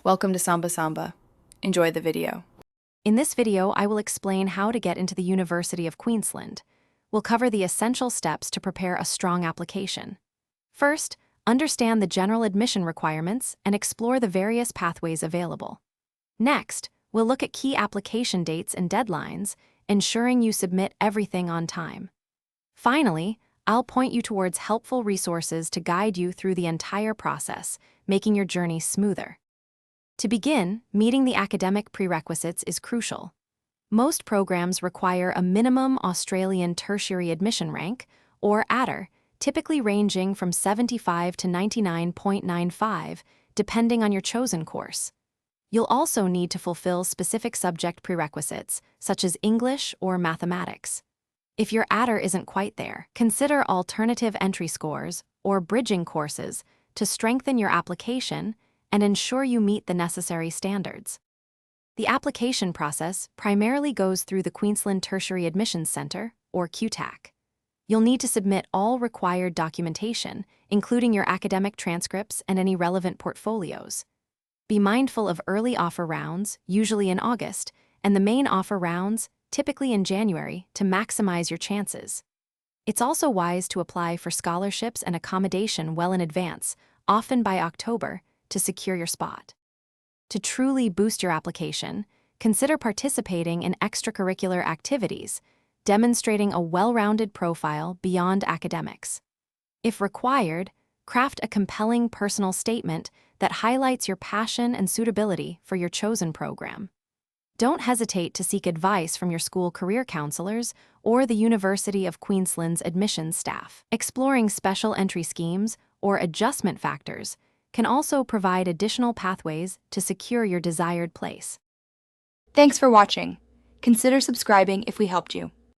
Welcome to Samba Samba. Enjoy the video. In this video, I will explain how to get into the University of Queensland. We'll cover the essential steps to prepare a strong application. First, understand the general admission requirements and explore the various pathways available. Next, we'll look at key application dates and deadlines, ensuring you submit everything on time. Finally, I'll point you towards helpful resources to guide you through the entire process, making your journey smoother. To begin, meeting the academic prerequisites is crucial. Most programs require a minimum Australian tertiary admission rank, or ATAR, typically ranging from 75 to 99.95, depending on your chosen course. You'll also need to fulfill specific subject prerequisites, such as English or mathematics. If your ATAR isn't quite there, consider alternative entry scores or bridging courses to strengthen your application and ensure you meet the necessary standards. The application process primarily goes through the Queensland Tertiary Admissions Centre, or QTAC. You'll need to submit all required documentation, including your academic transcripts and any relevant portfolios. Be mindful of early offer rounds, usually in August, and the main offer rounds, typically in January, to maximize your chances. It's also wise to apply for scholarships and accommodation well in advance, often by October, to secure your spot. To truly boost your application, consider participating in extracurricular activities, demonstrating a well-rounded profile beyond academics. If required, craft a compelling personal statement that highlights your passion and suitability for your chosen program. Don't hesitate to seek advice from your school career counselors or the University of Queensland's admissions staff. Exploring special entry schemes or adjustment factors can also provide additional pathways to secure your desired place. Thanks for watching. Consider subscribing if we helped you.